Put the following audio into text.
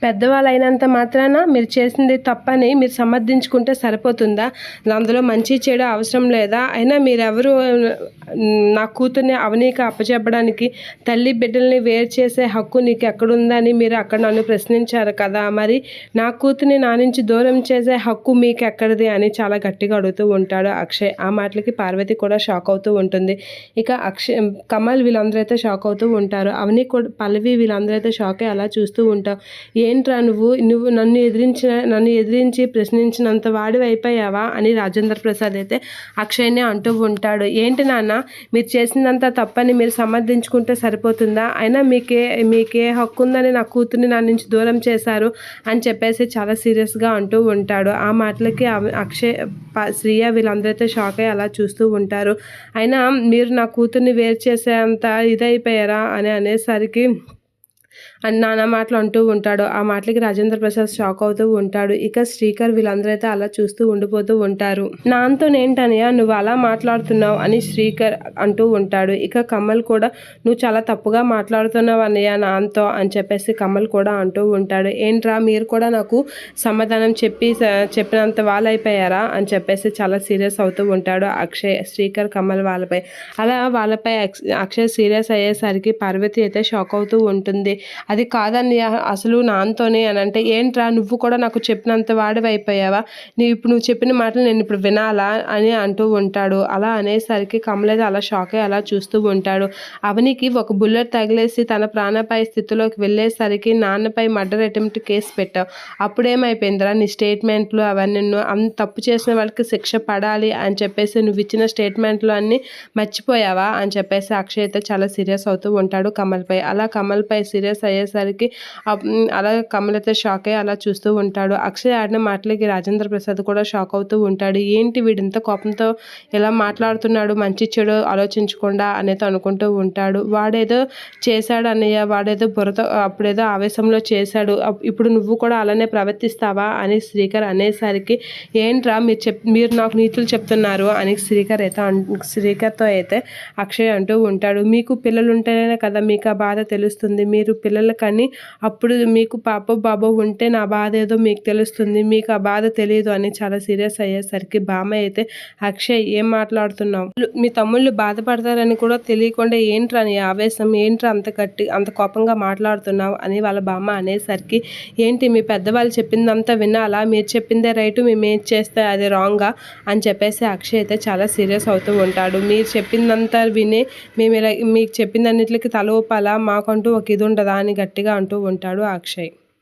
పెద్దవాళ్ళైనంత మాత్రాన మీరు చేసింది తప్పని మీరు సమర్థించుకుంటే సరిపోతుందా? అందులో మంచి చెడు అవసరం లేదా? అయినా మీరెవరు నా కూతుర్ని అవనీకి అప్పచెప్పడానికి? తల్లి బిడ్డల్ని వేరు చేసే హక్కు నీకు ఎక్కడుందని మీరు అక్కడ నన్ను ప్రశ్నించారు కదా! మరి నా కూతుర్ని నా నుంచి దూరం చేసే హక్కు మీకెక్కడిది అని చాలా గట్టిగా అడుగుతూ ఉంటాడు అక్షయ్. ఆ మాటలకి పార్వతి కూడా షాక్ అవుతూ ఉంటుంది. ఇక కమల్ వీళ్ళందరూ అయితే షాక్ అవుతూ ఉంటారు. అవని కూడా, పల్లవి వీళ్ళందరూ అయితే షాక్ అయ్యి అలా చూస్తూ ఉంటావు. ఏంట్రా నువ్వు నన్ను ఎదిరించి ప్రశ్నించినంత వాడివి అయిపోయావా అని రాజేంద్ర ప్రసాద్ అయితే అక్షయ్ని అంటూ ఉంటాడు. ఏంటి నాన్న, మీరు చేసిందంతా తప్పని మీరు సమర్థించుకుంటే సరిపోతుందా? అయినా మీకే హక్కు ఉందని నా కూతుర్ని నా నుంచి దూరం చేశారు అని చెప్పేసి చాలా సీరియస్గా అంటూ ఉంటాడు. ఆ మాటలకి అక్షయ్, శ్రీయ వీళ్ళందరైతే షాక్ అయ్యి అలా చూస్తూ ఉంటారు. అయినా మీరు నా కూతుర్ని వేరు చేసేంత ఇదైపోయారా అని అనేసరికి నానా మాటలు అంటూ ఉంటాడు. ఆ మాటలకి రాజేంద్ర ప్రసాద్ షాక్ అవుతూ ఉంటాడు. ఇక శ్రీకర్ వీళ్ళందరూ అయితే అలా చూస్తూ ఉండిపోతూ ఉంటారు. నాంతోనేంటనయ్య నువ్వు అలా మాట్లాడుతున్నావు అని శ్రీకర్ అంటూ ఉంటాడు. ఇక కమల్ కూడా నువ్వు చాలా తప్పుగా మాట్లాడుతున్నావు అన్నయ్య నాంతో అని చెప్పేసి కమల్ కూడా అంటూ ఉంటాడు. ఏంట్రా మీరు కూడా నాకు సమాధానం చెప్పినంత వాళ్ళైపోయారా అని చెప్పేసి చాలా సీరియస్ అవుతూ ఉంటాడు అక్షయ్, శ్రీకర్, కమల్ వాళ్ళపై. అలా వాళ్ళపై అక్షయ్ సీరియస్ అయ్యేసరికి పార్వతి అయితే షాక్ అవుతూ ఉంటుంది. అది కాదన్నయ్య అసలు నాంతోనే అని అంటే, ఏంట్రా నువ్వు కూడా నాకు చెప్పినంత వాడివైపోయావా? నువ్వు చెప్పిన మాటలు నేను ఇప్పుడు వినాలా అని అంటూ ఉంటాడు. అలా అనేసరికి కమలైతే అలా షాక్ అయ్యి అలా చూస్తూ ఉంటాడు. అవనికి ఒక బుల్లెట్ తగిలేసి తన ప్రాణాపాయ స్థితిలోకి వెళ్ళేసరికి నాన్నపై మర్డర్ అటెంప్ట్ కేసు పెట్టావు. అప్పుడేమైపోయిందిరా నీ స్టేట్మెంట్లు అవన్నీ? అంత తప్పు చేసిన వాళ్ళకి శిక్ష పడాలి అని చెప్పేసి నువ్వు ఇచ్చిన స్టేట్మెంట్లు అన్నీ మర్చిపోయావా అని చెప్పేసి అక్షయ్ అయితే చాలా సీరియస్ అవుతూ ఉంటాడు కమల్పై. అలా కమల్పై సీరియస్ అయ్యేసరికి అలా కమల్ అయితే షాక్ అయ్యి అలా చూస్తూ ఉంటాడు. అక్షయ్ ఆడిన మాటలకి రాజేంద్ర ప్రసాద్ కూడా షాక్ అవుతూ ఉంటాడు. ఏంటి వీడింత కోపంతో ఎలా మాట్లాడుతున్నాడు, మంచి చెడు ఆలోచించకుండా అనేది అనుకుంటూ ఉంటాడు. వాడేదో చేశాడు అన్నయ్య, వాడేదో అప్పుడేదో ఆవేశంలో చేశాడు, ఇప్పుడు నువ్వు కూడా అలానే ప్రవర్తిస్తావా అని శ్రీకర్ అనేసరికి ఏంట్రా మీరు నాకు నీతులు చెప్తున్నారు అని శ్రీకర్తో అయితే అక్షయ్ అంటూ ఉంటాడు. మీకు పిల్లలు ఉంటేనే కదా మీకు ఆ బాధ తెలుస్తుంది. మీరు పిల్లలు కానీ అప్పుడు మీకు పాప బాబో ఉంటే నా బాధ ఏదో మీకు తెలుస్తుంది, మీకు ఆ బాధ తెలియదు అని చాలా సీరియస్ అయ్యేసరికి బామ్మ అయితే అక్షయ్ ఏం మాట్లాడుతున్నావు, మీ తమ్ముళ్ళు బాధపడతారని కూడా తెలియకుండా ఏంట్రా నీ ఆవేశం, ఏంట్రా అంత కోపంగా మాట్లాడుతున్నావు అని వాళ్ళ బామ్మ అనేసరికి ఏంటి మీ పెద్దవాళ్ళు చెప్పిందంతా వినాలా, మీరు చెప్పిందే రైటు మేము ఏం చేస్తే అది రాంగా అని చెప్పేసి అక్షయ్ అయితే చాలా సీరియస్ అవుతూ ఉంటాడు. మీరు చెప్పిందంతా విని మేము ఇలా మీకు చెప్పిందన్నిటికి తల ఊపాలా, మాకంటూ ఒక ఇది ఉండదా అని గట్టిగా అంటూ ఉంటాడు అక్షయ్.